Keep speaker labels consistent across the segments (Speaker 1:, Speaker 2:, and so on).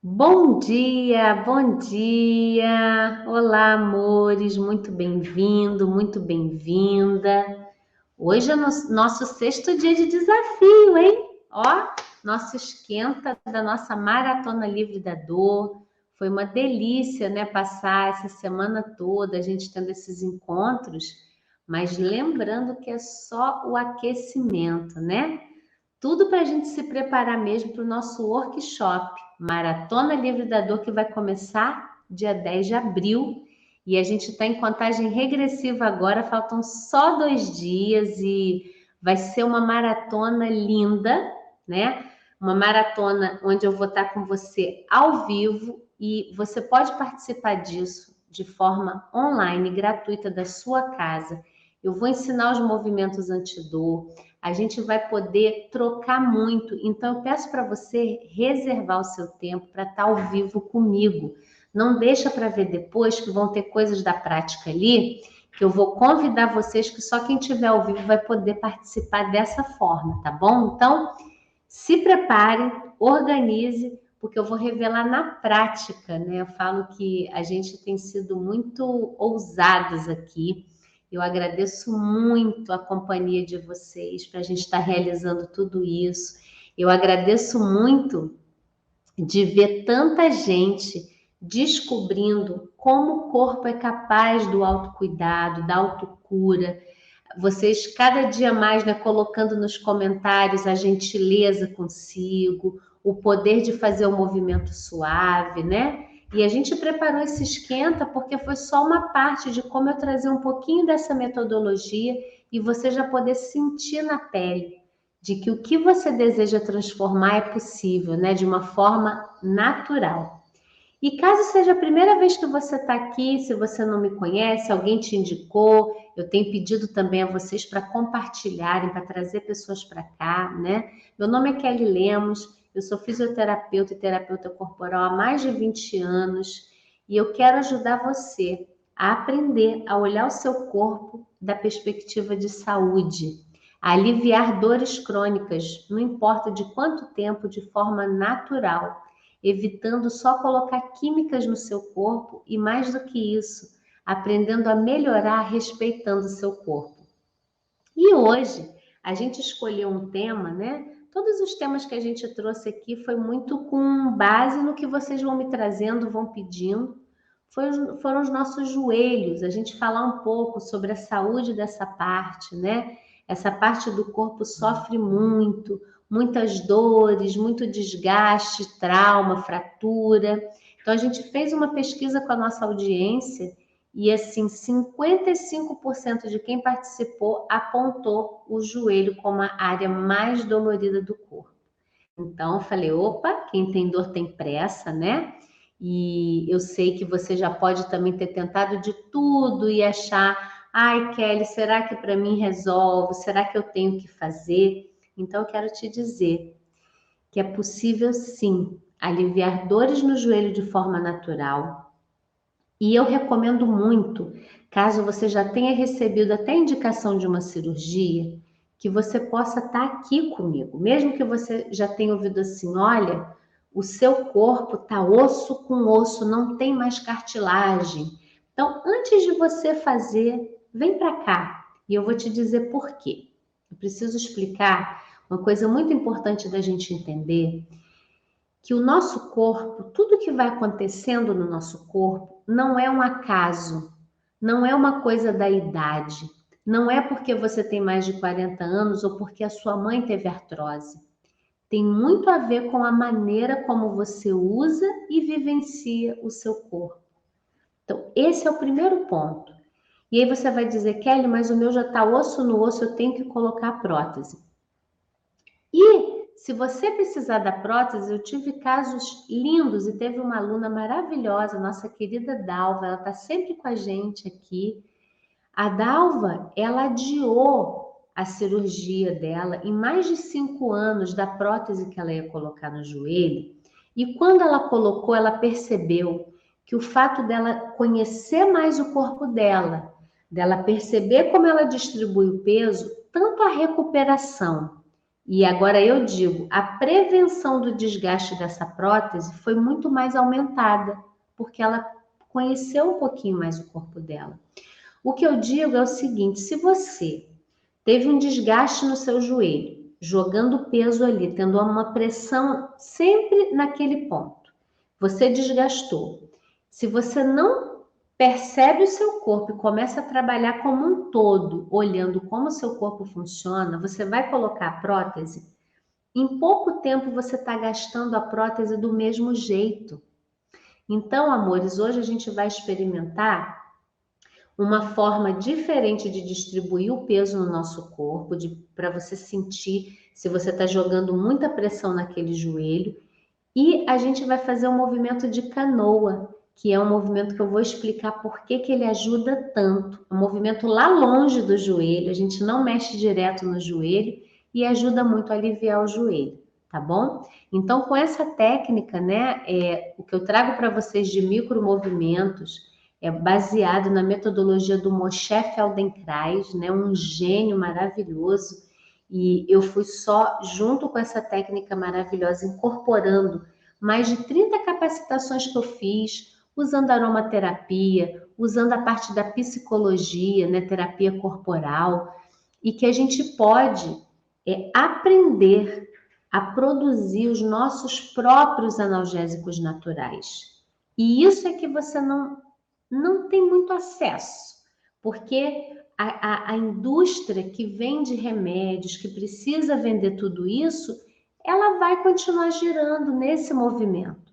Speaker 1: Bom dia, bom dia. Olá, amores, muito bem-vindo, muito bem-vinda. Hoje é nosso sexto dia de desafio, hein? Ó, nosso esquenta da nossa Maratona Livre da Dor. Foi uma delícia, né, passar essa semana toda a gente tendo esses encontros, mas lembrando que é só o aquecimento, né? Tudo para a gente se preparar mesmo para o nosso workshop, Maratona Livre da Dor, que vai começar dia 10 de abril. E a gente está em contagem regressiva agora, faltam só 2 dias e vai ser uma maratona linda, né? Uma maratona onde eu vou estar com você ao vivo e você pode participar disso de forma online, gratuita, da sua casa. Eu vou ensinar os movimentos antidor, a gente vai poder trocar muito. Então, eu peço para você reservar o seu tempo para estar ao vivo comigo. Não deixa para ver depois, que vão ter coisas da prática ali, que eu vou convidar vocês, que só quem estiver ao vivo vai poder participar dessa forma, tá bom? Então, se prepare, organize, porque eu vou revelar na prática, né? Eu falo que a gente tem sido muito ousados aqui. Eu agradeço muito a companhia de vocês para a gente estar realizando tudo isso. Eu agradeço muito de ver tanta gente descobrindo como o corpo é capaz do autocuidado, da autocura. Vocês cada dia mais, né, colocando nos comentários a gentileza consigo, o poder de fazer o movimento suave, né? E a gente preparou esse esquenta porque foi só uma parte de como eu trazer um pouquinho dessa metodologia e você já poder sentir na pele de que o que você deseja transformar é possível, né? De uma forma natural. E caso seja a primeira vez que você está aqui, se você não me conhece, alguém te indicou, eu tenho pedido também a vocês para compartilharem, para trazer pessoas para cá, né? Meu nome é Kelly Lemos, eu sou fisioterapeuta e terapeuta corporal há mais de 20 anos e eu quero ajudar você a aprender a olhar o seu corpo da perspectiva de saúde, a aliviar dores crônicas, não importa de quanto tempo, de forma natural, evitando só colocar químicas no seu corpo e, mais do que isso, aprendendo a melhorar respeitando o seu corpo. E hoje a gente escolheu um tema, né? Todos os temas que a gente trouxe aqui foi muito com base no que vocês vão me trazendo, vão pedindo. Foram os nossos joelhos, a gente falar um pouco sobre a saúde dessa parte, né? Essa parte do corpo sofre muito, muitas dores, muito desgaste, trauma, fratura. Então a gente fez uma pesquisa com a nossa audiência e assim, 55% de quem participou apontou o joelho como a área mais dolorida do corpo. Então, eu falei, opa, quem tem dor tem pressa, né? E eu sei que você já pode também ter tentado de tudo e achar, ai, Kelly, será que para mim resolve? Será que eu tenho que fazer? Então, eu quero te dizer que é possível sim aliviar dores no joelho de forma natural. E eu recomendo muito, caso você já tenha recebido até indicação de uma cirurgia, que você possa estar aqui comigo, mesmo que você já tenha ouvido assim, olha, o seu corpo está osso com osso, não tem mais cartilagem. Então, antes de você fazer, vem para cá e eu vou te dizer por quê. Eu preciso explicar uma coisa muito importante da gente entender que o nosso corpo, tudo que vai acontecendo no nosso corpo, não é um acaso, não é uma coisa da idade, não é porque você tem mais de 40 anos ou porque a sua mãe teve artrose. Tem muito a ver com a maneira como você usa e vivencia o seu corpo. Então, esse é o primeiro ponto. E aí você vai dizer, Kelly, mas o meu já está osso no osso, eu tenho que colocar a prótese. E se você precisar da prótese, eu tive casos lindos e teve uma aluna maravilhosa, nossa querida Dalva, ela está sempre com a gente aqui. A Dalva, ela adiou a cirurgia dela em mais de 5 anos da prótese que ela ia colocar no joelho. E quando ela colocou, ela percebeu que o fato dela conhecer mais o corpo dela perceber como ela distribui o peso, tanto a recuperação E agora eu digo, a prevenção do desgaste dessa prótese foi muito mais aumentada, porque ela conheceu um pouquinho mais o corpo dela. O que eu digo é o seguinte: se você teve um desgaste no seu joelho, jogando peso ali, tendo uma pressão sempre naquele ponto, você desgastou. Se você não percebe o seu corpo e começa a trabalhar como um todo, olhando como o seu corpo funciona, você vai colocar a prótese, em pouco tempo você está gastando a prótese do mesmo jeito. Então, amores, hoje a gente vai experimentar uma forma diferente de distribuir o peso no nosso corpo, para você sentir se você está jogando muita pressão naquele joelho. E a gente vai fazer um movimento de canoa, que é um movimento que eu vou explicar por que ele ajuda tanto. É um movimento lá longe do joelho, a gente não mexe direto no joelho e ajuda muito a aliviar o joelho, tá bom? Então, com essa técnica, né, o que eu trago para vocês de micromovimentos é baseado na metodologia do Moshe Feldenkrais, né, um gênio maravilhoso. E eu fui só, junto com essa técnica maravilhosa, incorporando mais de 30 capacitações que eu fiz, usando aromaterapia, usando a parte da psicologia, né, terapia corporal, e que a gente pode aprender a produzir os nossos próprios analgésicos naturais. E isso é que você não tem muito acesso, porque a indústria que vende remédios, que precisa vender tudo isso, ela vai continuar girando nesse movimento.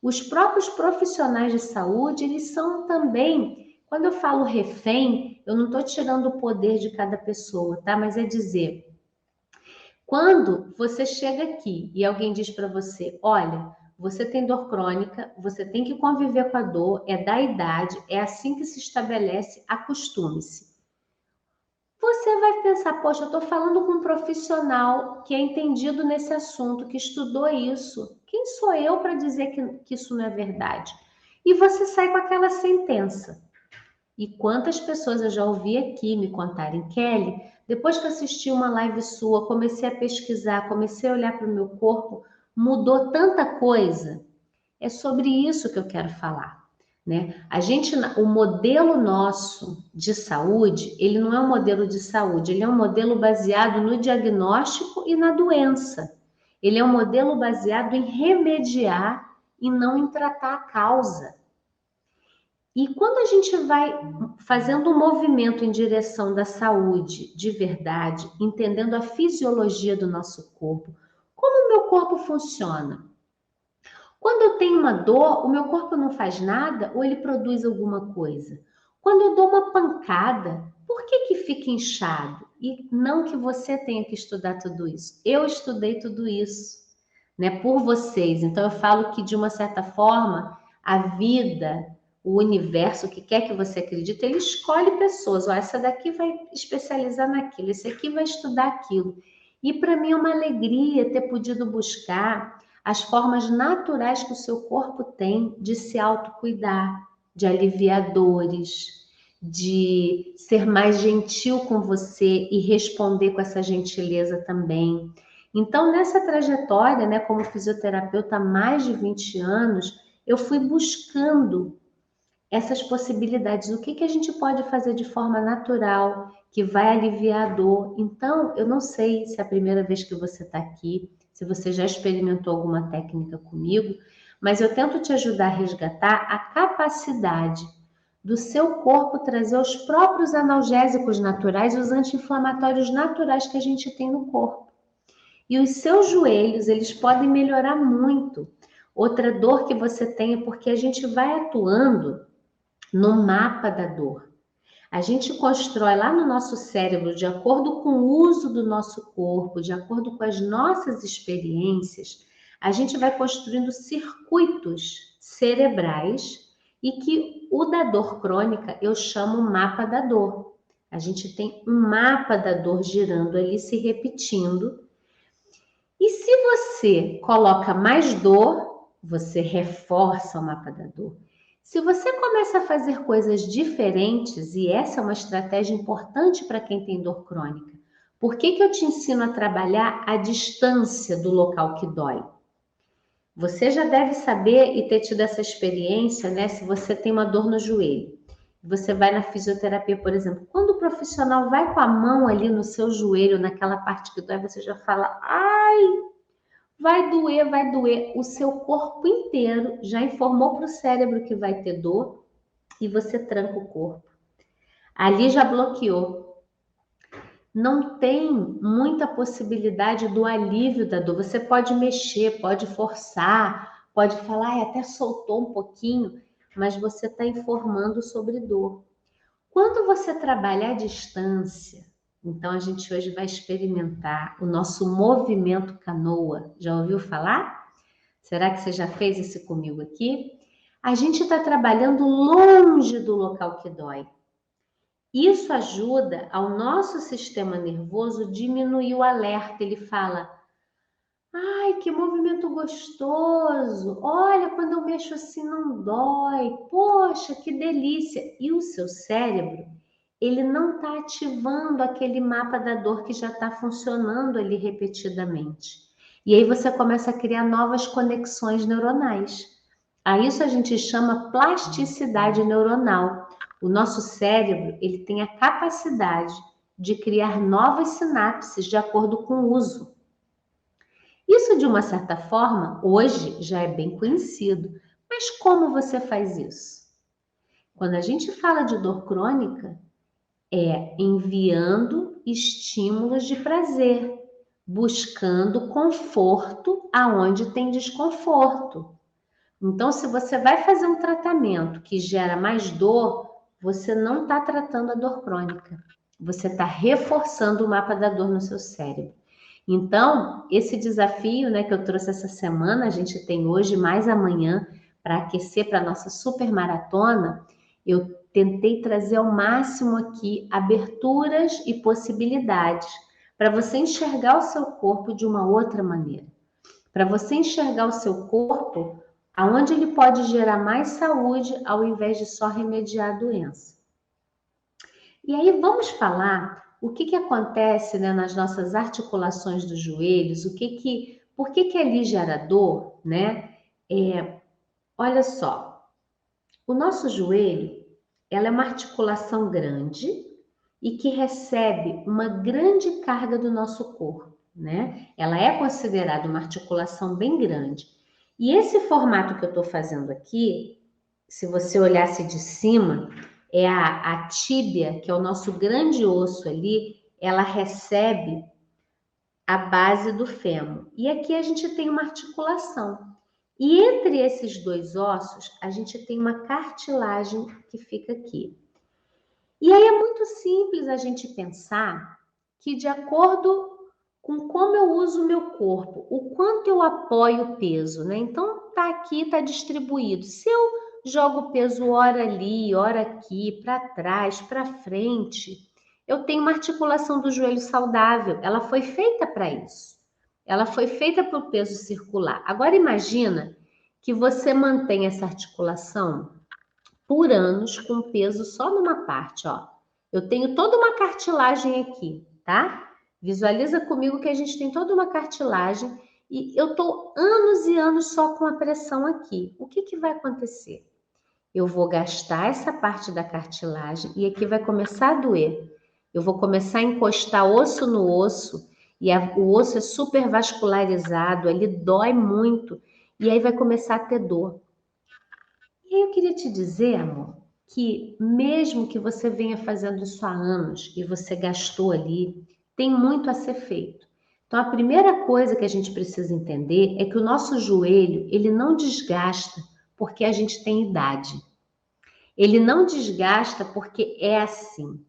Speaker 1: Os próprios profissionais de saúde, eles são também, quando eu falo refém, eu não estou tirando o poder de cada pessoa, tá? Mas é dizer, quando você chega aqui e alguém diz para você, olha, você tem dor crônica, você tem que conviver com a dor, é da idade, é assim que se estabelece, acostume-se. Você vai pensar, poxa, eu estou falando com um profissional que é entendido nesse assunto, que estudou isso. Quem sou eu para dizer que isso não é verdade? E você sai com aquela sentença. E quantas pessoas eu já ouvi aqui me contarem, Kelly, depois que assisti uma live sua, comecei a pesquisar, comecei a olhar para o meu corpo, mudou tanta coisa. É sobre isso que eu quero falar, né? O modelo nosso de saúde, ele não é um modelo de saúde, ele é um modelo baseado no diagnóstico e na doença. Ele é um modelo baseado em remediar e não em tratar a causa. E quando a gente vai fazendo um movimento em direção da saúde de verdade, entendendo a fisiologia do nosso corpo, como o meu corpo funciona? Quando eu tenho uma dor, o meu corpo não faz nada ou ele produz alguma coisa? Quando eu dou uma pancada, por que fica inchado? E não que você tenha que estudar tudo isso. Eu estudei tudo isso, né, por vocês. Então eu falo que de uma certa forma, a vida, o universo, o que quer que você acredite, ele escolhe pessoas. Ó, essa daqui vai especializar naquilo, esse aqui vai estudar aquilo. E para mim é uma alegria ter podido buscar as formas naturais que o seu corpo tem de se autocuidar, de aliviar dores, de ser mais gentil com você e responder com essa gentileza também. Então, nessa trajetória, né, como fisioterapeuta há mais de 20 anos, eu fui buscando essas possibilidades. O que a gente pode fazer de forma natural, que vai aliviar a dor? Então, eu não sei se é a primeira vez que você está aqui, se você já experimentou alguma técnica comigo, mas eu tento te ajudar a resgatar a capacidade do seu corpo trazer os próprios analgésicos naturais, os anti-inflamatórios naturais que a gente tem no corpo. E os seus joelhos, eles podem melhorar muito. Outra dor que você tem é porque a gente vai atuando no mapa da dor. A gente constrói lá no nosso cérebro, de acordo com o uso do nosso corpo, de acordo com as nossas experiências, a gente vai construindo circuitos cerebrais e que o da dor crônica eu chamo mapa da dor. A gente tem um mapa da dor girando ali, se repetindo. E se você coloca mais dor, você reforça o mapa da dor. Se você começa a fazer coisas diferentes, e essa é uma estratégia importante para quem tem dor crônica, Por que que eu te ensino a trabalhar a distância do local que dói? Você já deve saber e ter tido essa experiência, né? Se você tem uma dor no joelho, você vai na fisioterapia, por exemplo, quando o profissional vai com a mão ali no seu joelho, naquela parte que dói, você já fala, ai, vai doer, vai doer. O seu corpo inteiro já informou para o cérebro que vai ter dor e você tranca o corpo. Ali já bloqueou. Não tem muita possibilidade do alívio da dor. Você pode mexer, pode forçar, pode falar, até soltou um pouquinho, mas você está informando sobre dor. Quando você trabalhar à distância, então a gente hoje vai experimentar o nosso movimento canoa. Já ouviu falar? Será que você já fez isso comigo aqui? A gente está trabalhando longe do local que dói. Isso ajuda ao nosso sistema nervoso diminuir o alerta. Ele fala, ai, que movimento gostoso. Olha, quando eu mexo assim não dói. Poxa, que delícia. E o seu cérebro, ele não está ativando aquele mapa da dor que já está funcionando ali repetidamente. E aí você começa a criar novas conexões neuronais. A isso a gente chama plasticidade neuronal. O nosso cérebro, ele tem a capacidade de criar novas sinapses de acordo com o uso. Isso, de uma certa forma, hoje já é bem conhecido. Mas como você faz isso? Quando a gente fala de dor crônica, é enviando estímulos de prazer, buscando conforto aonde tem desconforto. Então, se você vai fazer um tratamento que gera mais dor, você não está tratando a dor crônica. Você está reforçando o mapa da dor no seu cérebro. Então, esse desafio, né, que eu trouxe essa semana, a gente tem hoje mais amanhã para aquecer para a nossa super maratona, eu tentei trazer ao máximo aqui aberturas e possibilidades para você enxergar o seu corpo de uma outra maneira. Para você enxergar o seu corpo aonde ele pode gerar mais saúde ao invés de só remediar a doença. E aí vamos falar o que acontece, né, nas nossas articulações dos joelhos, por que ali gera dor, né? Olha só, o nosso joelho, ela é uma articulação grande e que recebe uma grande carga do nosso corpo, né? Ela é considerada uma articulação bem grande. E esse formato que eu estou fazendo aqui, se você olhasse de cima, é a tíbia, que é o nosso grande osso ali, ela recebe a base do fêmur. E aqui a gente tem uma articulação. E entre esses dois ossos, a gente tem uma cartilagem que fica aqui. E aí é muito simples a gente pensar que, de acordo com como eu uso o meu corpo, o quanto eu apoio o peso, né? Então, tá aqui, tá distribuído. Se eu jogo o peso ora ali, ora aqui, para trás, para frente, eu tenho uma articulação do joelho saudável. Ela foi feita para isso. Ela foi feita para o peso circular. Agora, imagina que você mantém essa articulação por anos com peso só numa parte, ó. Eu tenho toda uma cartilagem aqui, tá? Visualiza comigo que a gente tem toda uma cartilagem e eu tô anos e anos só com a pressão aqui. O que vai acontecer? Eu vou gastar essa parte da cartilagem e aqui vai começar a doer. Eu vou começar a encostar osso no osso e o osso é super vascularizado, ele dói muito e aí vai começar a ter dor. E aí eu queria te dizer, amor, que mesmo que você venha fazendo isso há anos e você gastou ali, tem muito a ser feito. Então, a primeira coisa que a gente precisa entender é que o nosso joelho, ele não desgasta porque a gente tem idade. Ele não desgasta porque é assim.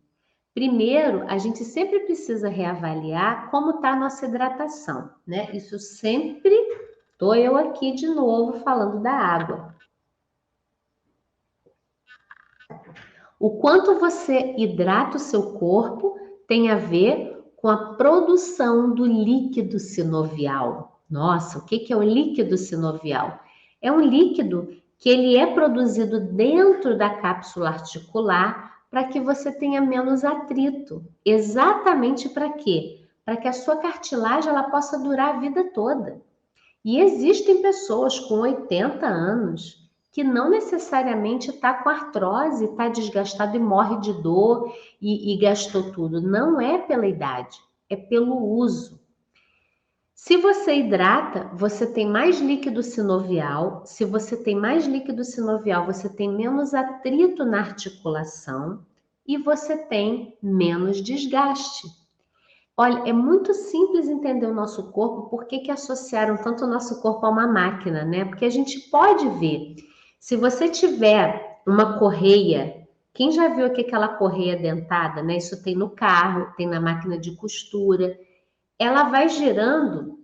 Speaker 1: Primeiro, a gente sempre precisa reavaliar como está a nossa hidratação, né? Isso sempre, estou eu aqui de novo falando da água. O quanto você hidrata o seu corpo tem a ver com a produção do líquido sinovial. Nossa, o que é o líquido sinovial? É um líquido que ele é produzido dentro da cápsula articular para que você tenha menos atrito. Exatamente para quê? para que a sua cartilagem ela possa durar a vida toda. E existem pessoas com 80 anos que não necessariamente está com artrose, está desgastado e morre de dor e gastou tudo. Não é pela idade, é pelo uso. Se você hidrata, você tem mais líquido sinovial. Se você tem mais líquido sinovial, você tem menos atrito na articulação e você tem menos desgaste. Olha, é muito simples entender o nosso corpo, por que associaram tanto o nosso corpo a uma máquina, né? Porque a gente pode ver, se você tiver uma correia, quem já viu aqui aquela correia dentada, né? Isso tem no carro, tem na máquina de costura, ela vai girando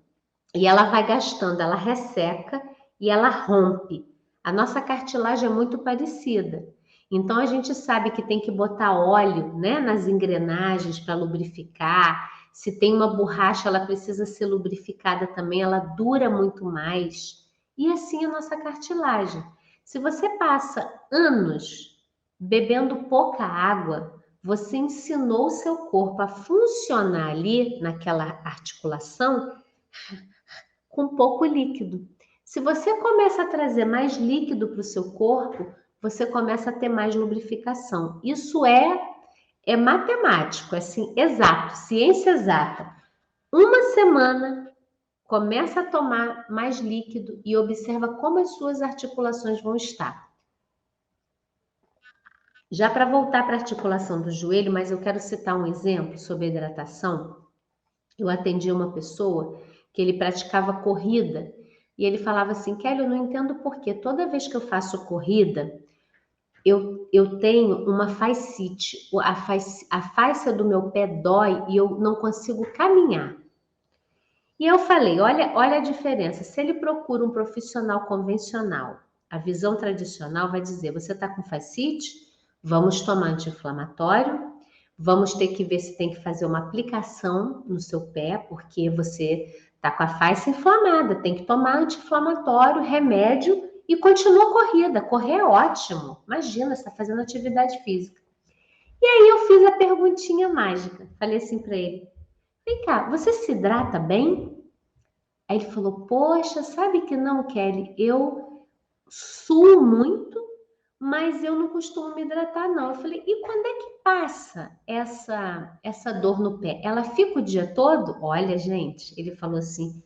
Speaker 1: e ela vai gastando, ela resseca e ela rompe. A nossa cartilagem é muito parecida. Então a gente sabe que tem que botar óleo, né, nas engrenagens para lubrificar. Se tem uma borracha, ela precisa ser lubrificada também, ela dura muito mais. E assim a nossa cartilagem. Se você passa anos bebendo pouca água, você ensinou o seu corpo a funcionar ali naquela articulação com pouco líquido. Se você começa a trazer mais líquido para o seu corpo, você começa a ter mais lubrificação. Isso é matemático, é assim, exato, ciência exata. Uma semana, começa a tomar mais líquido e observa como as suas articulações vão estar. Já para voltar para a articulação do joelho, mas eu quero citar um exemplo sobre hidratação. Eu atendi uma pessoa que ele praticava corrida e ele falava assim, Kelly, eu não entendo por que toda vez que eu faço corrida, eu tenho uma fascite, a fáscia do meu pé dói e eu não consigo caminhar. E eu falei, olha a diferença, se ele procura um profissional convencional, a visão tradicional vai dizer, você está com fascite? Vamos tomar anti-inflamatório, vamos ter que ver se tem que fazer uma aplicação no seu pé, porque você está com a face inflamada, tem que tomar anti-inflamatório, remédio e continua a corrida. Correr é ótimo. Imagina, você está fazendo atividade física. E aí eu fiz a perguntinha mágica. Falei assim para ele: vem cá, você se hidrata bem? Aí ele falou: poxa, sabe que não, Kelly? Eu suo muito, mas eu não costumo me hidratar, não. Eu falei, e quando é que passa essa dor no pé? Ela fica o dia todo? Olha, gente, ele falou assim,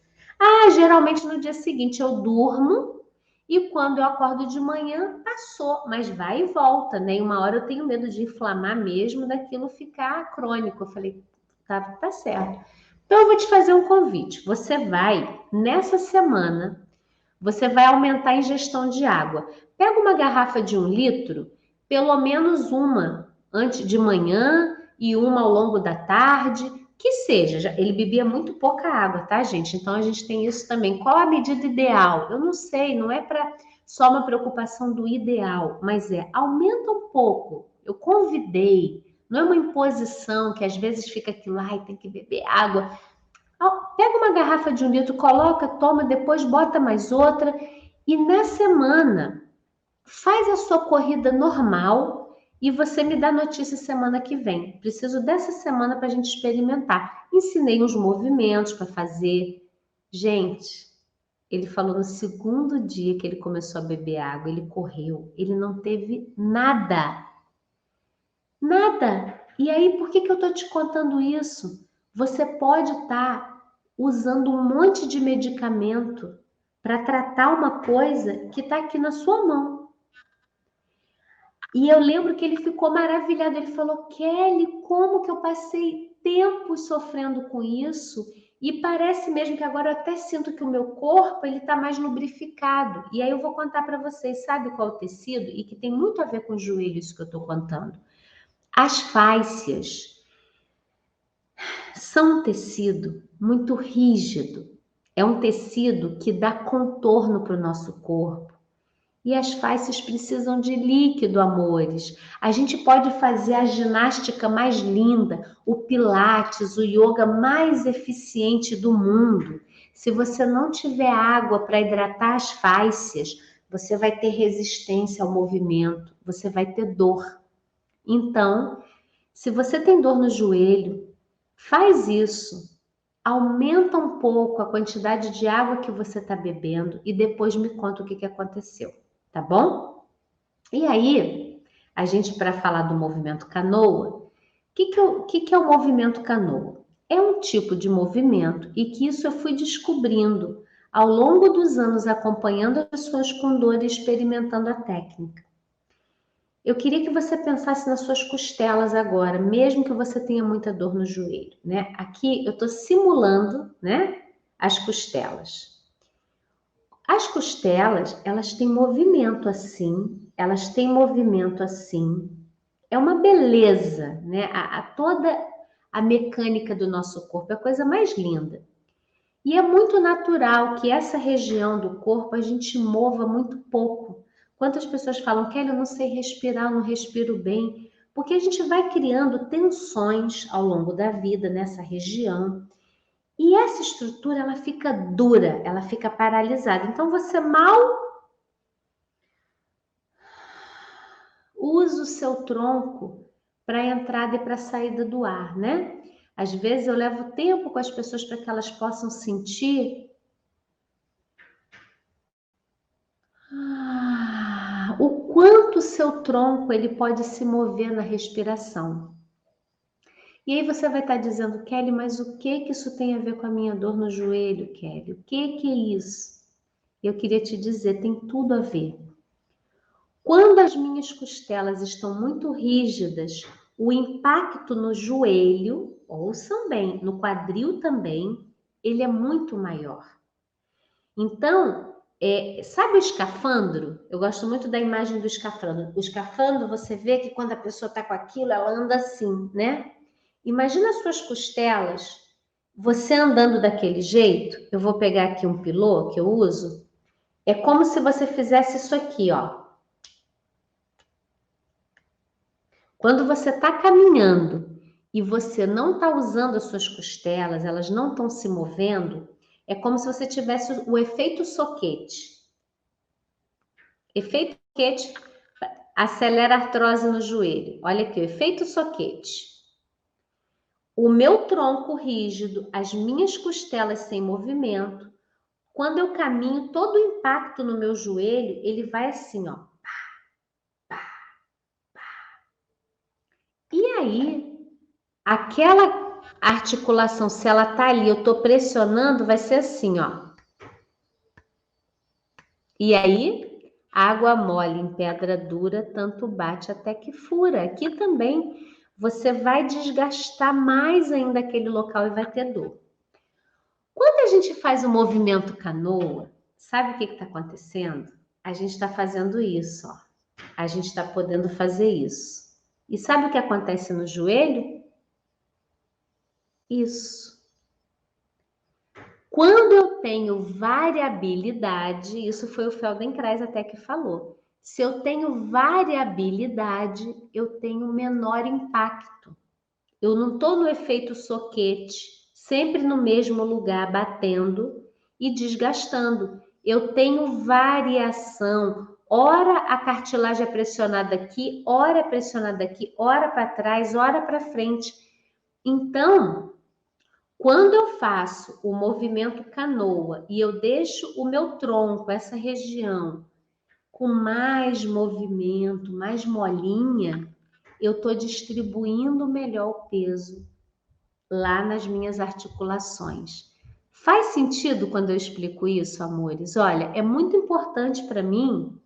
Speaker 1: geralmente no dia seguinte eu durmo e quando eu acordo de manhã, passou, mas vai e volta, né? E uma hora eu tenho medo de inflamar mesmo, daquilo ficar crônico. Eu falei, tá certo. Então eu vou te fazer um convite. Você vai, nessa semana, você vai aumentar a ingestão de água. Pega uma garrafa de 1 litro, pelo menos uma antes de manhã e uma ao longo da tarde, que seja. Ele bebia muito pouca água, tá, gente? Então a gente tem isso também. Qual a medida ideal? Eu não sei, não é para só uma preocupação do ideal, mas aumenta um pouco. Eu convidei, não é uma imposição que às vezes fica aquilo, tem que beber água. Pega uma garrafa de 1 litro, coloca, toma, depois bota mais outra. E na semana, faz a sua corrida normal e você me dá notícia semana que vem. Preciso dessa semana para a gente experimentar. Ensinei uns movimentos para fazer. Gente, ele falou no segundo dia que ele começou a beber água, ele correu, ele não teve nada. Nada. E aí, por que eu estou te contando isso? Você pode estar usando um monte de medicamento para tratar uma coisa que está aqui na sua mão. E eu lembro que ele ficou maravilhado. Ele falou, Kelly, como que eu passei tempo sofrendo com isso? E parece mesmo que agora eu até sinto que o meu corpo ele está mais lubrificado. E aí eu vou contar para vocês, sabe qual é o tecido? E que tem muito a ver com o joelho isso que eu estou contando. As fáscias são um tecido muito rígido. É um tecido que dá contorno para o nosso corpo. E as fáscias precisam de líquido, amores. A gente pode fazer a ginástica mais linda, o pilates, o yoga mais eficiente do mundo. Se você não tiver água para hidratar as fáscias, você vai ter resistência ao movimento, você vai ter dor. Então, se você tem dor no joelho, faz isso. Aumenta um pouco a quantidade de água que você está bebendo e depois me conta o que aconteceu, tá bom? E aí, a gente, para falar do movimento canoa, que é o movimento canoa? É um tipo de movimento e que isso eu fui descobrindo ao longo dos anos, acompanhando as pessoas com dor e experimentando a técnica. Eu queria que você pensasse nas suas costelas agora, mesmo que você tenha muita dor no joelho, né? Aqui eu estou simulando, né, as costelas. As costelas, elas têm movimento assim, elas têm movimento assim. É uma beleza, né? Toda a mecânica do nosso corpo é a coisa mais linda. E é muito natural que essa região do corpo a gente mova muito pouco. Quantas pessoas falam, Kelly, eu não sei respirar, eu não respiro bem, porque a gente vai criando tensões ao longo da vida nessa região. E essa estrutura, ela fica dura, ela fica paralisada. Então, você mal usa o seu tronco para a entrada e para a saída do ar, né? Às vezes eu levo tempo com as pessoas para que elas possam sentir o quanto o seu tronco ele pode se mover na respiração. E aí você vai estar dizendo, Kelly, mas o que isso tem a ver com a minha dor no joelho, Kelly? O que é isso? Eu queria te dizer, tem tudo a ver. Quando as minhas costelas estão muito rígidas, o impacto no joelho, ouçam bem, no quadril também, ele é muito maior. Então, sabe o escafandro? Eu gosto muito da imagem do escafandro. O escafandro, você vê que quando a pessoa está com aquilo, ela anda assim, né? Imagina as suas costelas, você andando daquele jeito. Eu vou pegar aqui um pilô que eu uso. É como se você fizesse isso aqui, ó. Quando você está caminhando e você não está usando as suas costelas, elas não estão se movendo, é como se você tivesse o efeito soquete. Efeito soquete acelera a artrose no joelho. Olha aqui, o efeito soquete. O meu tronco rígido, as minhas costelas sem movimento. Quando eu caminho, todo o impacto no meu joelho, ele vai assim, ó. E aí, aquela articulação, se ela tá ali, eu tô pressionando, vai ser assim, ó. E aí, água mole em pedra dura, tanto bate até que fura. Aqui também você vai desgastar mais ainda aquele local e vai ter dor. Quando a gente faz o movimento canoa, sabe o que está acontecendo? A gente está fazendo isso, ó. A gente está podendo fazer isso. E sabe o que acontece no joelho? Isso. Quando eu tenho variabilidade, isso foi o Feldenkrais até que falou. Se eu tenho variabilidade, eu tenho menor impacto. Eu não estou no efeito soquete, sempre no mesmo lugar, batendo e desgastando. Eu tenho variação. Ora a cartilagem é pressionada aqui, ora é pressionada aqui, ora para trás, ora para frente. Então, quando eu faço o movimento canoa e eu deixo o meu tronco, essa região, com mais movimento, mais molinha, eu estou distribuindo melhor o peso lá nas minhas articulações. Faz sentido quando eu explico isso, amores? Olha, é muito importante para mim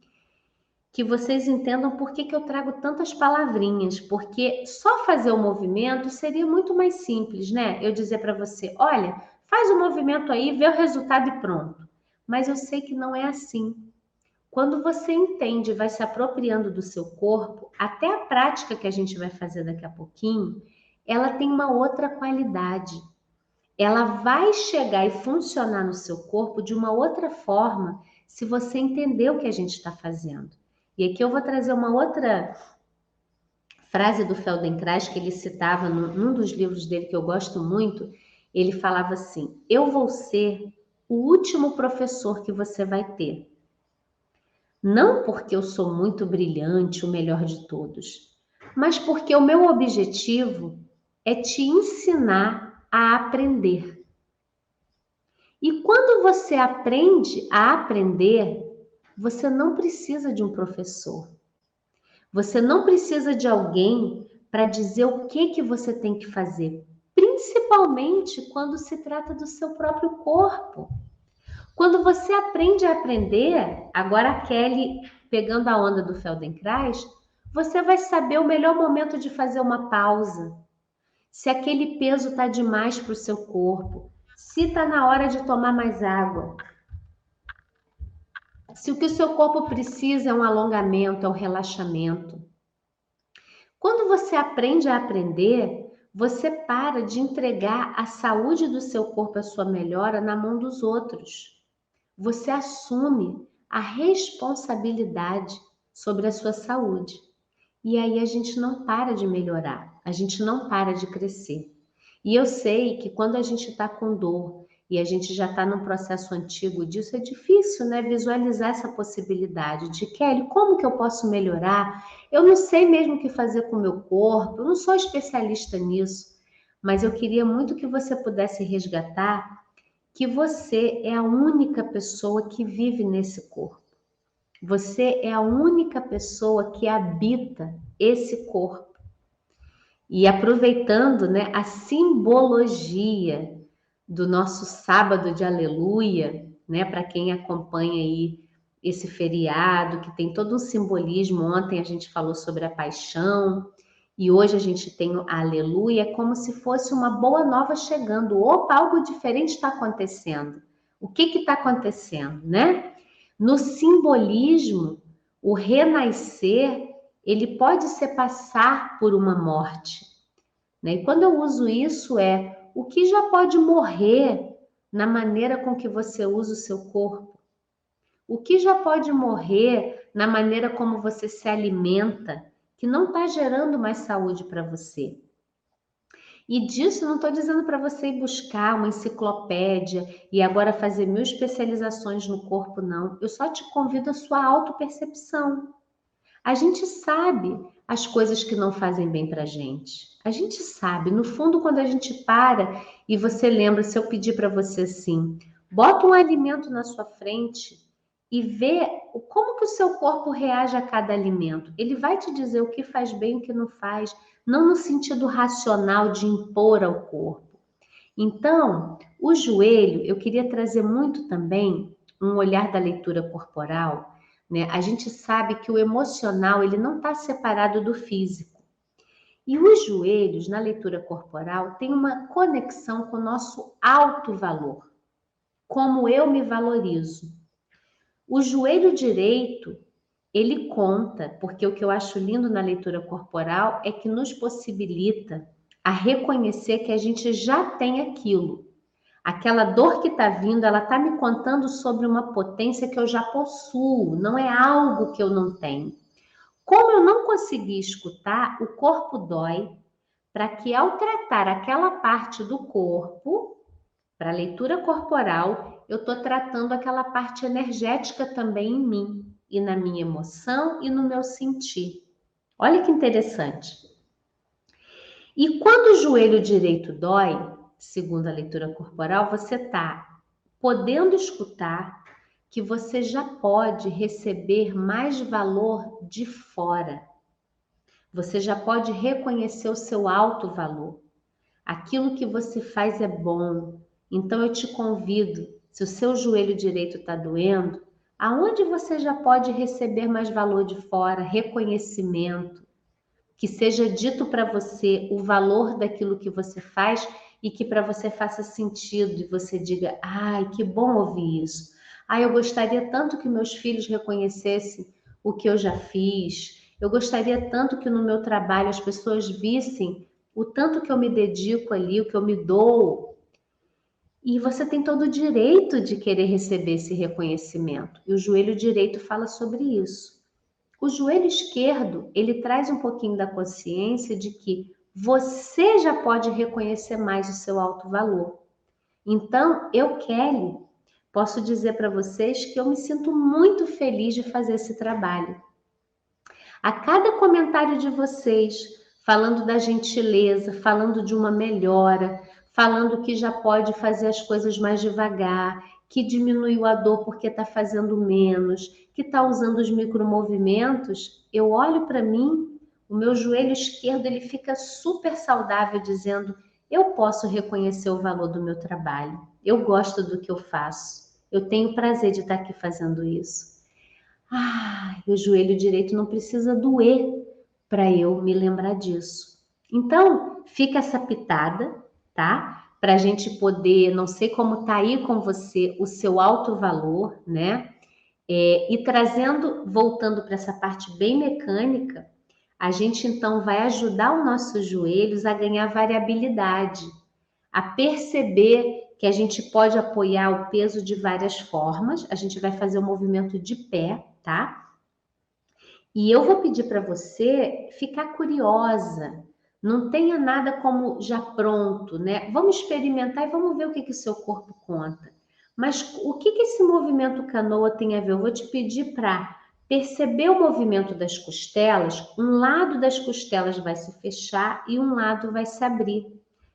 Speaker 1: que vocês entendam por que eu trago tantas palavrinhas, porque só fazer o movimento seria muito mais simples, né? Eu dizer para você, olha, faz o movimento aí, vê o resultado e pronto. Mas eu sei que não é assim. Quando você entende e vai se apropriando do seu corpo, até a prática que a gente vai fazer daqui a pouquinho, ela tem uma outra qualidade. Ela vai chegar e funcionar no seu corpo de uma outra forma se você entender o que a gente está fazendo. E aqui eu vou trazer uma outra frase do Feldenkrais que ele citava num dos livros dele que eu gosto muito. Ele falava assim: eu vou ser o último professor que você vai ter. Não porque eu sou muito brilhante, o melhor de todos, mas porque o meu objetivo é te ensinar a aprender. E quando você aprende a aprender, você não precisa de um professor. Você não precisa de alguém para dizer o que você tem que fazer, principalmente quando se trata do seu próprio corpo. Quando você aprende a aprender, agora a Kelly pegando a onda do Feldenkrais, você vai saber o melhor momento de fazer uma pausa. Se aquele peso está demais para o seu corpo, se está na hora de tomar mais água, se o que o seu corpo precisa é um alongamento, é um relaxamento. Quando você aprende a aprender, você para de entregar a saúde do seu corpo, a sua melhora, na mão dos outros. Você assume a responsabilidade sobre a sua saúde. E aí a gente não para de melhorar, a gente não para de crescer. E eu sei que quando a gente está com dor e a gente já está num processo antigo disso, é difícil, né, visualizar essa possibilidade de, Kelly, como que eu posso melhorar? Eu não sei mesmo o que fazer com o meu corpo, eu não sou especialista nisso, mas eu queria muito que você pudesse resgatar que você é a única pessoa que vive nesse corpo. Você é a única pessoa que habita esse corpo. E aproveitando, né, a simbologia do nosso sábado de aleluia, né, para quem acompanha aí esse feriado, que tem todo um simbolismo. Ontem a gente falou sobre a paixão e hoje a gente tem a aleluia, é como se fosse uma boa nova chegando. Opa, algo diferente está acontecendo. O que está acontecendo, né? No simbolismo, o renascer, ele pode ser passar por uma morte, né? E quando eu uso isso o que já pode morrer na maneira com que você usa o seu corpo? O que já pode morrer na maneira como você se alimenta, que não está gerando mais saúde para você? E disso não estou dizendo para você ir buscar uma enciclopédia e agora fazer 1000 especializações no corpo, não. Eu só te convido à sua autopercepção. A gente sabe as coisas que não fazem bem para a gente. A gente sabe, no fundo, quando a gente para e você lembra, se eu pedir para você assim, bota um alimento na sua frente e vê como que o seu corpo reage a cada alimento. Ele vai te dizer o que faz bem e o que não faz, não no sentido racional de impor ao corpo. Então, o joelho, eu queria trazer muito também um olhar da leitura corporal, né? A gente sabe que o emocional, ele não está separado do físico. E os joelhos, na leitura corporal, tem uma conexão com o nosso alto valor, como eu me valorizo. O joelho direito, ele conta, porque o que eu acho lindo na leitura corporal é que nos possibilita a reconhecer que a gente já tem aquilo. Aquela dor que está vindo, ela está me contando sobre uma potência que eu já possuo, não é algo que eu não tenho. Como eu não consegui escutar, o corpo dói, para que ao tratar aquela parte do corpo, para a leitura corporal, eu estou tratando aquela parte energética também em mim, e na minha emoção e no meu sentir. Olha que interessante. E quando o joelho direito dói, segundo a leitura corporal, você está podendo escutar que você já pode receber mais valor de fora. Você já pode reconhecer o seu alto valor. Aquilo que você faz é bom. Então eu te convido, se o seu joelho direito está doendo, aonde você já pode receber mais valor de fora, reconhecimento, que seja dito para você o valor daquilo que você faz e que para você faça sentido e você diga, ai, que bom ouvir isso. Ai, eu gostaria tanto que meus filhos reconhecessem o que eu já fiz. Eu gostaria tanto que no meu trabalho as pessoas vissem o tanto que eu me dedico ali, o que eu me dou. E você tem todo o direito de querer receber esse reconhecimento. E o joelho direito fala sobre isso. O joelho esquerdo, ele traz um pouquinho da consciência de que você já pode reconhecer mais o seu alto valor. Então, eu, Kelly, posso dizer para vocês que eu me sinto muito feliz de fazer esse trabalho. A cada comentário de vocês, falando da gentileza, falando de uma melhora, falando que já pode fazer as coisas mais devagar, que diminuiu a dor porque está fazendo menos, que está usando os micromovimentos, eu olho para mim, o meu joelho esquerdo ele fica super saudável, dizendo: eu posso reconhecer o valor do meu trabalho, eu gosto do que eu faço, eu tenho prazer de estar aqui fazendo isso. O joelho direito não precisa doer para eu me lembrar disso. Então, fica essa pitada, tá? Para a gente poder, não sei como tá aí com você, o seu alto valor, né? E trazendo, voltando para essa parte bem mecânica, a gente então vai ajudar os nossos joelhos a ganhar variabilidade, a perceber que a gente pode apoiar o peso de várias formas. A gente vai fazer o movimento de pé, tá? E eu vou pedir para você ficar curiosa. Não tenha nada como já pronto, né? Vamos experimentar e vamos ver o que que o seu corpo conta. Mas o que que esse movimento canoa tem a ver? Eu vou te pedir para perceber o movimento das costelas. Um lado das costelas vai se fechar e um lado vai se abrir.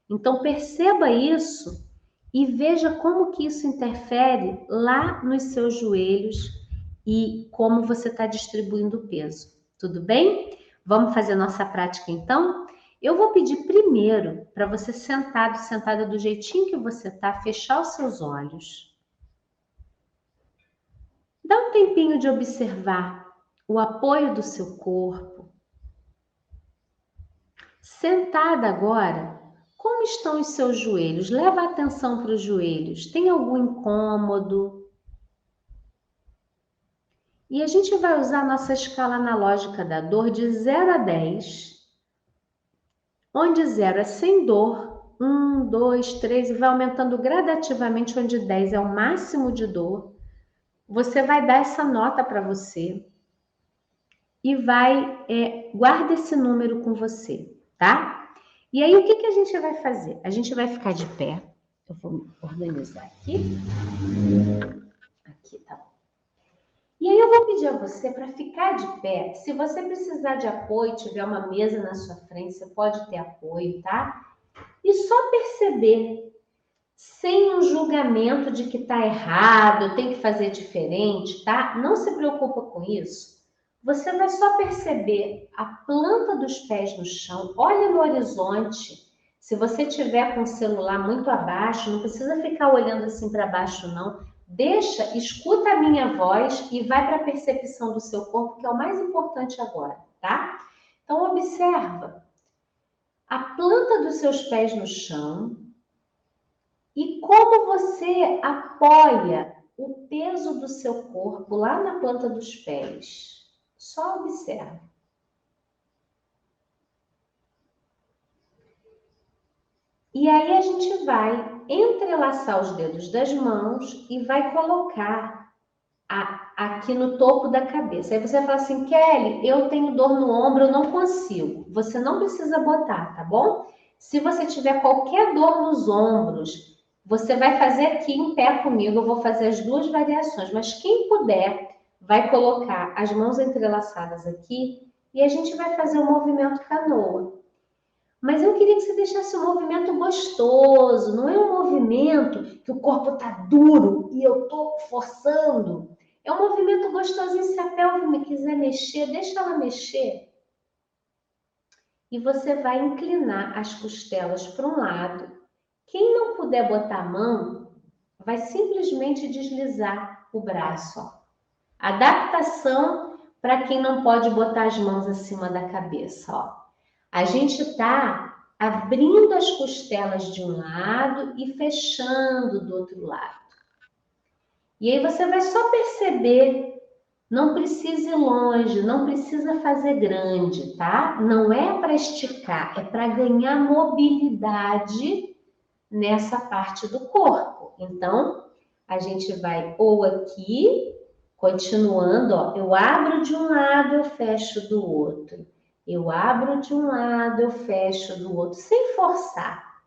Speaker 1: Então perceba isso e veja como que isso interfere lá nos seus joelhos e como você está distribuindo o peso. Tudo bem? Vamos fazer nossa prática então? Eu vou pedir primeiro para você sentada do jeitinho que você está, fechar os seus olhos. Dá um tempinho de observar o apoio do seu corpo. Sentada agora, como estão os seus joelhos? Leva a atenção para os joelhos. Tem algum incômodo? E a gente vai usar a nossa escala analógica da dor de 0 a 10, onde 0 é sem dor, 1, 2, 3, e vai aumentando gradativamente, onde 10 é o máximo de dor. Você vai dar essa nota para você e vai, guarda esse número com você, tá? E aí, o que que a gente vai fazer? A gente vai ficar de pé. Eu vou organizar aqui. Aqui, tá bom. E aí eu vou pedir a você para ficar de pé. Se você precisar de apoio, tiver uma mesa na sua frente, você pode ter apoio, tá? E só perceber, sem um julgamento de que tá errado, tem que fazer diferente, tá? Não se preocupa com isso. Você vai só perceber a planta dos pés no chão, olha no horizonte. Se você tiver com o celular muito abaixo, não precisa ficar olhando assim para baixo, não. Deixa, escuta a minha voz e vai para a percepção do seu corpo, que é o mais importante agora, tá? Então, observa a planta dos seus pés no chão e como você apoia o peso do seu corpo lá na planta dos pés. Só observa. E aí a gente vai entrelaçar os dedos das mãos e vai colocar aqui no topo da cabeça. Aí você fala assim: Kelly, eu tenho dor no ombro, eu não consigo. Você não precisa botar, tá bom? Se você tiver qualquer dor nos ombros, você vai fazer aqui em pé comigo. Eu vou fazer as duas variações, mas quem puder vai colocar as mãos entrelaçadas aqui e a gente vai fazer o movimento canoa. Mas eu queria que você deixasse um movimento gostoso, não é um movimento que o corpo tá duro e eu tô forçando. É um movimento gostosinho. Se a pelve me quiser mexer, deixa ela mexer. E você vai inclinar as costelas para um lado. Quem não puder botar a mão, vai simplesmente deslizar o braço. Ó. Adaptação para quem não pode botar as mãos acima da cabeça. Ó. A gente está abrindo as costelas de um lado e fechando do outro lado. E aí você vai só perceber, não precisa ir longe, não precisa fazer grande, tá? Não é para esticar, é para ganhar mobilidade nessa parte do corpo. Então, a gente vai ou aqui, continuando, ó, eu abro de um lado, eu fecho do outro. Eu abro de um lado, eu fecho do outro, sem forçar.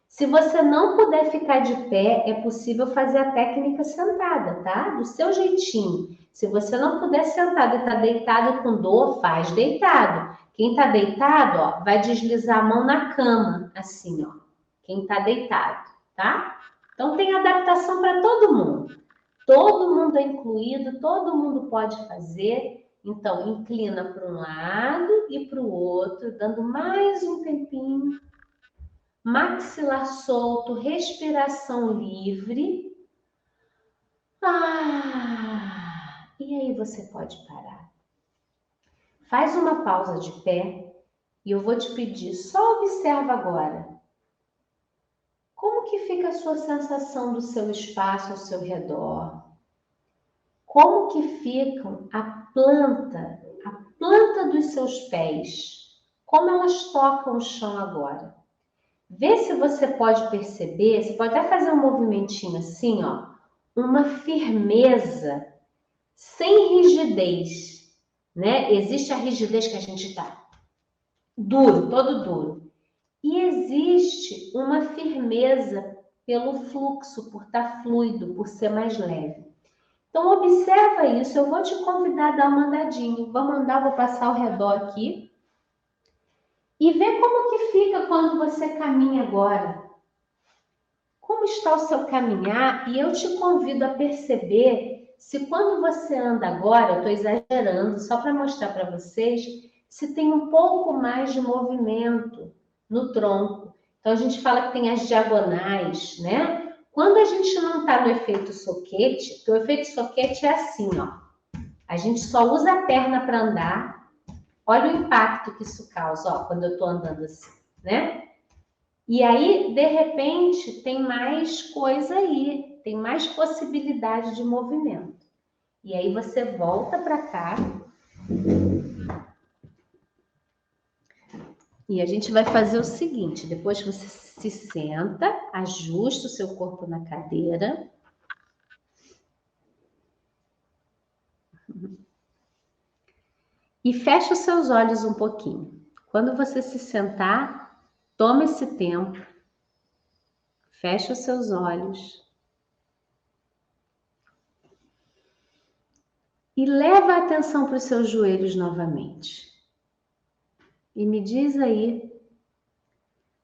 Speaker 1: Se você não puder ficar de pé, é possível fazer a técnica sentada, tá? Do seu jeitinho. Se você não puder sentado e tá deitado com dor, faz deitado. Quem tá deitado, ó, vai deslizar a mão na cama, assim, ó. quem está deitado, tá? Então tem adaptação para todo mundo. Todo mundo é incluído, todo mundo pode fazer. Então, inclina para um lado e para o outro, dando mais um tempinho. Maxilar solto, respiração livre. E aí você pode parar. Faz uma pausa de pé e eu vou te pedir, só observa agora. Como que fica a sua sensação do seu espaço ao seu redor? Como que ficam a planta dos seus pés? Como elas tocam o chão agora? Vê se você pode perceber, você pode até fazer um movimentinho assim, ó, uma firmeza, sem rigidez, né? Existe a rigidez que a gente tá duro, todo duro. E existe uma firmeza pelo fluxo, por estar fluido, por ser mais leve. Então, observa isso. Eu vou te convidar a dar uma andadinha. Vamos andar, vou passar ao redor aqui. E vê como que fica quando você caminha agora. Como está o seu caminhar? E eu te convido a perceber se quando você anda agora, eu estou exagerando, só para mostrar para vocês, se tem um pouco mais de movimento no tronco. Então, a gente fala que tem as diagonais, né? Quando a gente não está no efeito soquete, porque o efeito soquete é assim, ó. A gente só usa a perna para andar. Olha o impacto que isso causa, ó, quando eu estou andando assim, né? E aí, de repente, tem mais coisa aí, tem mais possibilidade de movimento. E aí você volta para cá. E a gente vai fazer o seguinte, depois que você se senta, ajusta o seu corpo na cadeira. E fecha os seus olhos um pouquinho. Quando você se sentar, toma esse tempo. Fecha os seus olhos. E leva a atenção para os seus joelhos novamente. E me diz aí,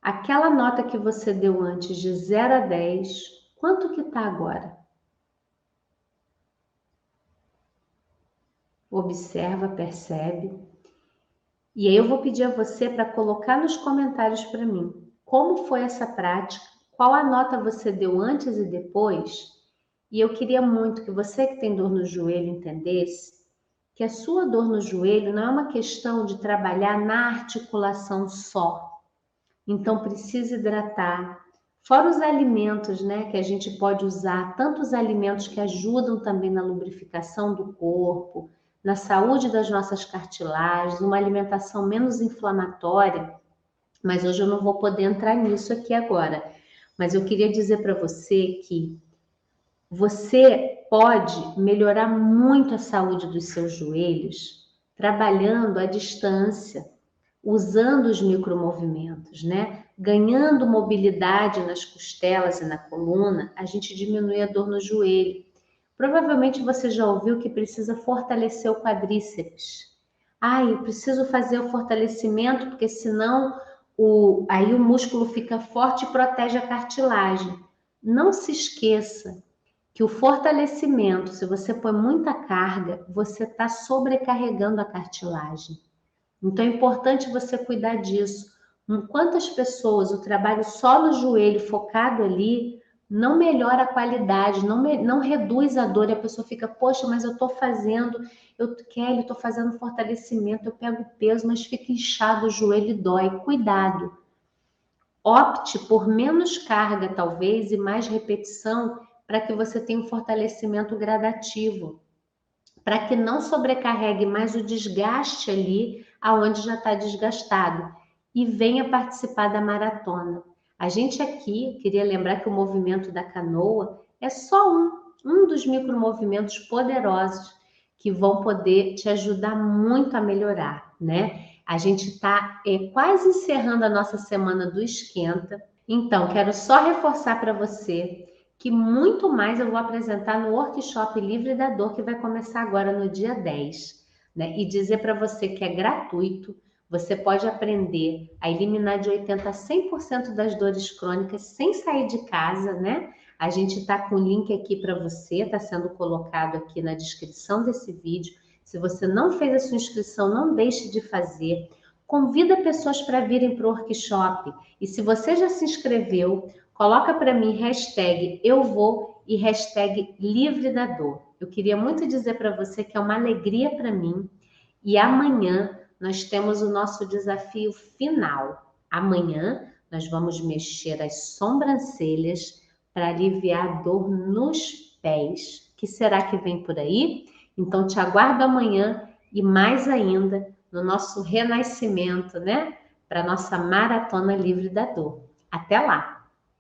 Speaker 1: aquela nota que você deu antes de 0 a 10, quanto que está agora? Observa, percebe. E aí eu vou pedir a você para colocar nos comentários para mim, como foi essa prática, qual a nota você deu antes e depois. E eu queria muito que você que tem dor no joelho entendesse que a sua dor no joelho não é uma questão de trabalhar na articulação só. Então precisa hidratar. Fora os alimentos, né, que a gente pode usar, tantos alimentos que ajudam também na lubrificação do corpo, na saúde das nossas cartilagens, uma alimentação menos inflamatória, mas hoje eu não vou poder entrar nisso aqui agora. Mas eu queria dizer para você que você pode melhorar muito a saúde dos seus joelhos trabalhando à distância, usando os micromovimentos, né? Ganhando mobilidade nas costelas e na coluna, a gente diminui a dor no joelho. Provavelmente você já ouviu que precisa fortalecer o quadríceps. Eu preciso fazer o fortalecimento porque senão aí o músculo fica forte e protege a cartilagem. Não se esqueça que o fortalecimento, se você põe muita carga, você está sobrecarregando a cartilagem. Então é importante você cuidar disso. Quantas pessoas o trabalho só no joelho, focado ali, não melhora a qualidade, não reduz a dor, e a pessoa fica, poxa, mas eu estou fazendo, Kelly, estou fazendo fortalecimento, eu pego peso, mas fica inchado o joelho e dói. Cuidado. Opte por menos carga, talvez, e mais repetição, para que você tenha um fortalecimento gradativo, para que não sobrecarregue mais o desgaste ali, aonde já está desgastado, e venha participar da maratona. A gente aqui, queria lembrar que o movimento da canoa é só um dos micromovimentos poderosos que vão poder te ajudar muito a melhorar, né? A gente está quase encerrando a nossa semana do Esquenta. Então, quero só reforçar para você que muito mais eu vou apresentar no Workshop Livre da Dor, que vai começar agora no dia 10, né? E dizer para você que é gratuito, você pode aprender a eliminar de 80% a 100% das dores crônicas sem sair de casa, né? A gente está com o link aqui para você, está sendo colocado aqui na descrição desse vídeo. Se você não fez a sua inscrição, não deixe de fazer. Convida pessoas para virem para o workshop. E se você já se inscreveu, coloca para mim hashtag eu vou e hashtag livre da dor. Eu queria muito dizer para você que é uma alegria para mim. E amanhã nós temos o nosso desafio final. Amanhã nós vamos mexer as sobrancelhas para aliviar a dor nos pés. O que será que vem por aí? Então te aguardo amanhã e mais ainda no nosso renascimento, né? Para nossa maratona livre da dor. Até lá!